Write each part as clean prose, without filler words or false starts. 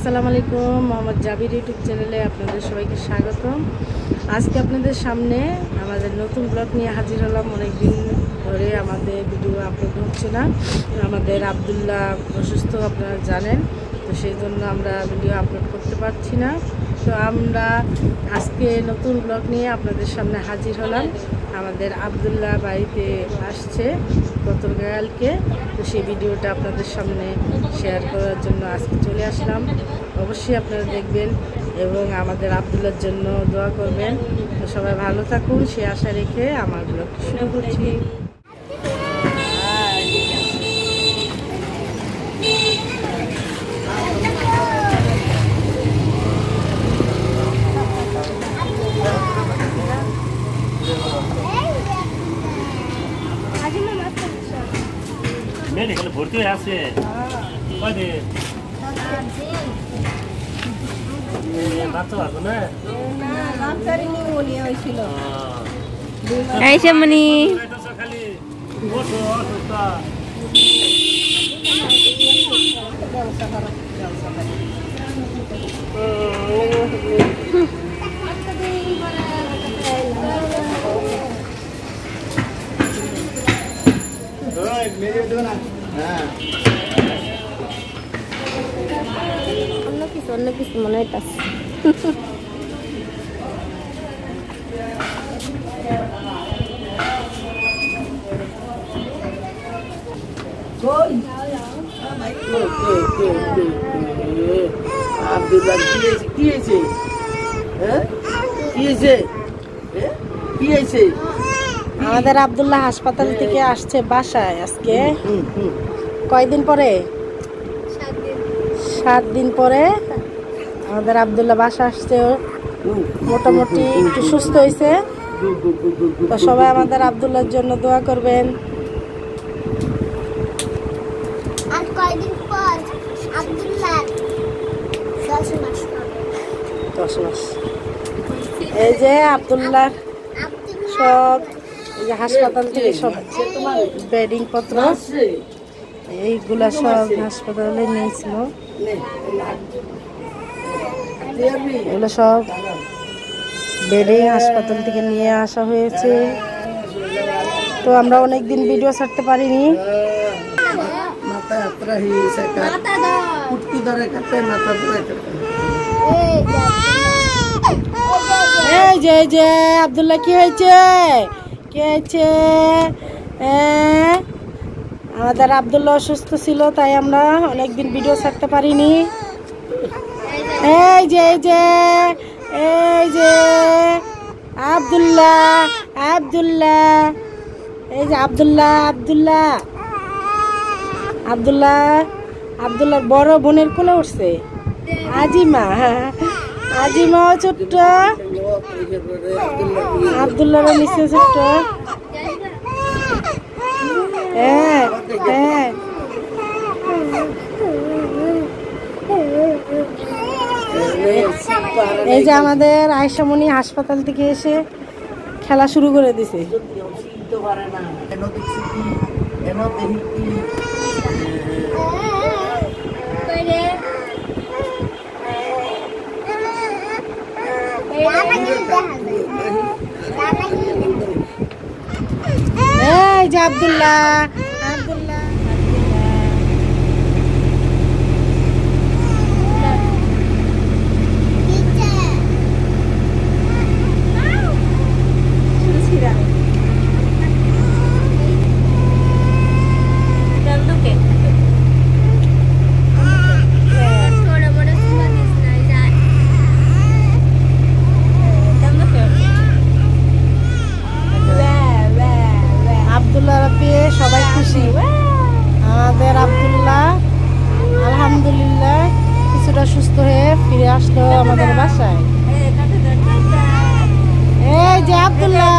আসসালামু আলাইকুম, মোহাম্মদ জাবির ইউটিউব চ্যানেলে আপনাদের সবাইকে স্বাগতম। আজকে আপনাদের সামনে আমাদের নতুন ব্লগ নিয়ে হাজির হলাম। অনেকদিন ধরে আমাদের ভিডিও আপলোড হচ্ছে না, আমাদের আব্দুল্লাহ অসুস্থ, আপনারা জানেন, তো সেই জন্য আমরা ভিডিও আপলোড করতে পারছি না। তো আমরা আজকে নতুন ব্লগ নিয়ে আপনাদের সামনে হাজির হলাম। আমাদের আব্দুল্লাহ বাড়িতে আসছে গতকালকে, তো সেই ভিডিওটা আপনাদের সামনে শেয়ার করার জন্য আজকে চলে আসলাম। অবশ্যই আপনারা দেখবেন এবং আমাদের আব্দুল্লাহর জন্য দোয়া করবেন। তো সবাই ভালো থাকুন, সে আশা রেখে আমার ব্লগ শুরু করছি। এখানে ভর্তি হয়ে আছে অন্য কিছু মনে হইতাছে। আমাদের আব্দুল্লাহ হাসপাতাল থেকে আসছে বাসায় আজকে। কয়দিন পরে? 7 দিন পরে আমাদের আব্দুল্লাহ বাসা আসছে। মোটামুটি একটু সুস্থ হয়েছে। তো সবাই আমাদের আব্দুল্লাহর জন্য দোয়া করবেন। আর কয়দিন পর আব্দুল্লাহ 10 মাস। এই যে আব্দুল্লাহ সব এই যে হাসপাতাল থেকে সব বেডিং পত্র এইগুলা সব হাসপাতালে নিয়েছিল। এগুলো সব বেডিং হাসপাতাল থেকে নিয়ে আসা হয়েছে। তো আমরা অনেকদিন ভিডিও ছাড়তে পারিনি। এই যে আব্দুল্লাহ কি হয়েছে? আমাদের আব্দুল্লাহ অসুস্থ ছিল, তাই আমরা অনেকদিন ভিডিও ছাড়তে পারিনি। এই যে আব্দুল্লাহ এই যে আব্দুল্লাহর বড় বোনের কোলে উঠছে আজিমাও ছোট্ট, আব্দুল্লাহর নিচে ছোট্ট। হ্যাঁ এই যে আমাদের আয়েশামণি হাসপাতাল থেকে এসে খেলা শুরু করে দিছে। এই যে আব্দুল্লাহ পেয়ে সবাই খুশি। আমাদের আব্দুল্লাহ আলহামদুলিল্লাহ কিছুটা সুস্থ হয়ে ফিরে আসলো আমাদের বাসায়। এই যে আব্দুল্লাহ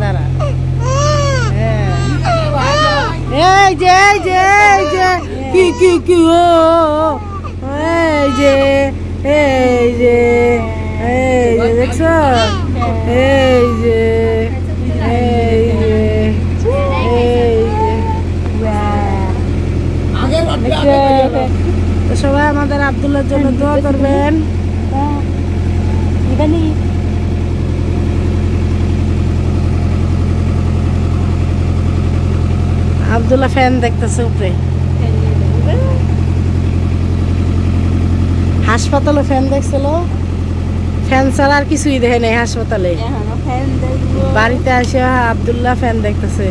দাঁড়া এই যে কি এই যে দেখছো এই আব্দুল্লাহর জন্য দোয়া করবেন। আব্দুল্লাহ ফ্যান দেখতেছে উপরে, হাসপাতালে ফ্যান দেখছিল, ফ্যান ছাড়া আর কিছুই দেখে নাই হাসপাতালে। বাড়িতে আসে আব্দুল্লাহ ফ্যান দেখতেছে।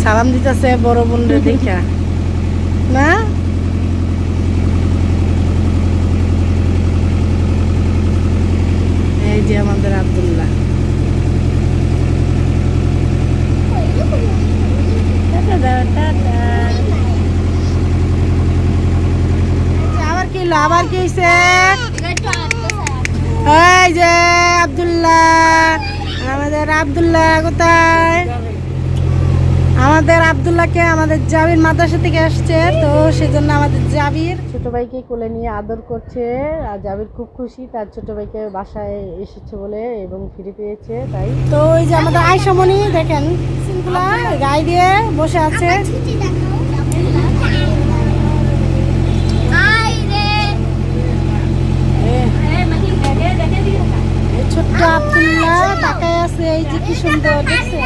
সালাম দিতেছে বড় বোনরে দেখা না। এই যে আমাদের আব্দুল্লাহ। আবার কি হলো, আবার কি হয়েছে? এই যে আব্দুল্লাহ, আমাদের আব্দুল্লাহ কোথায়? আমাদের আব্দুল্লাহকে আমাদের জাবির মাদ্রাসা থেকে আসছে, তো সেজন্য আমাদের জাবির ছোট ভাইকে কোলে নিয়ে আদর করছে। আর জাবির খুব খুশি তার ছোট ভাইকে বাসায় এসেছে বলে এবং ফিরে পেয়েছে তাই। তো ওই যে আমাদের আয়সামণি দেখেন সিনগুলা গায়ে দিয়ে বসে আছে। ছোট্ট আব্দুল্লাহ তাকায় আছে, এই যে কি সুন্দর দেখছে।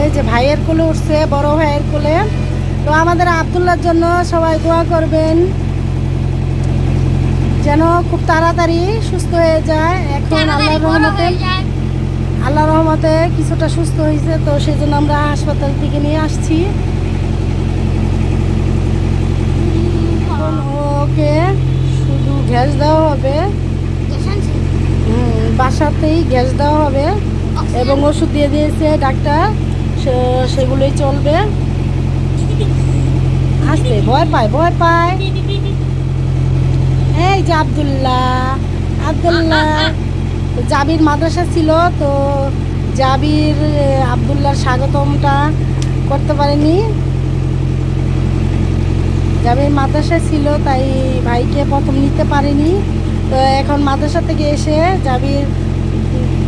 এই যে ভাইয়ের কোলে উঠছে, বড় ভাইয়ের কোলে। তো আমাদের আব্দুল্লাহর জন্য সবাই দোয়া করবেন যেন খুব তাড়াতাড়ি সুস্থ হয়ে যায়। এখন আল্লাহর রহমতে কিছুটা সুস্থ হয়েছে, তো সেই জন্য আমরা হাসপাতাল থেকে নিয়ে আসছি। ওকে শুধু গ্যাস দেওয়া হবে, বাসাতেই গ্যাস দেওয়া হবে এবং ওষুধ দিয়ে দিয়েছে ডাক্তার, সেগুলোই চলবে। আসতে ভয় পায়, ভয় পায়। এই যে আব্দুল্লাহ, আব্দুল্লাহ জাবির মাদ্রাসা ছিল, তো জাবির আব্দুল্লাহর স্বাগতমটা করতে পারেনি। জাবির মাদ্রাসা ছিল তাই ভাইকে প্রথম নিতে পারেনি। তো এখন মাদ্রাসা থেকে এসে জাবির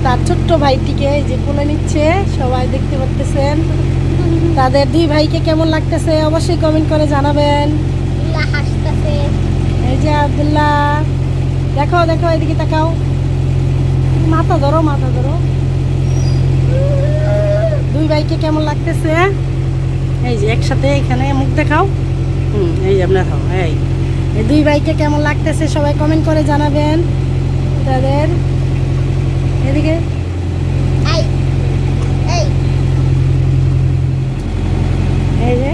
তার ছোট্ট ভাইটিকে যে কোলে নিচ্ছে, সবাই দেখতে পাচ্ছেন। তাদের দুই ভাইকে কেমন লাগতেছে অবশ্যই কমেন্ট করে জানাবেন। এই যে আব্দুল্লাহ, দেখো দেখো এদিকে তাকাও, মাথা ধরো, মাথা ধরো। দুই ভাইকে কেমন লাগতেছে? এই যে একসাথে এখানে মুখ দেখাও। এই যে আপনার এই দুই ভাইকে কেমন লাগতেছে সবাই কমেন্ট করে জানাবেন। তাদের এদিকে এই যে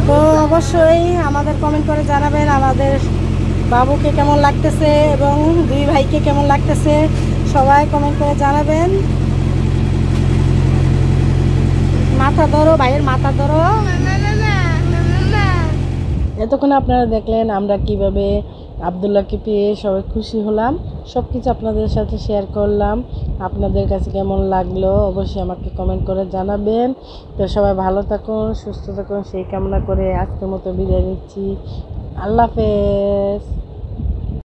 তো অবশ্যই আমাদের কমেন্ট করে জানাবেন আমাদের বাবুকে কেমন লাগতেছে এবং দুই ভাইকে কেমন লাগতেছে, সবাই কমেন্ট করে জানাবেন। মাথা ধরো, ভাইয়ের মাথা ধরো। এতক্ষণ আপনারা দেখলেন আমরা কিভাবে আব্দুল্লাহকে পেয়ে সবাই খুশি হলাম, সব কিছু আপনাদের সাথে শেয়ার করলাম। আপনাদের কাছে কেমন লাগলো অবশ্যই আমাকে কমেন্ট করে জানাবেন। তো সবাই ভালো থাকুন, সুস্থ থাকুন সেই কামনা করে আজকের মতো বিদায় নিচ্ছি। আল্লাহ হাফেজ।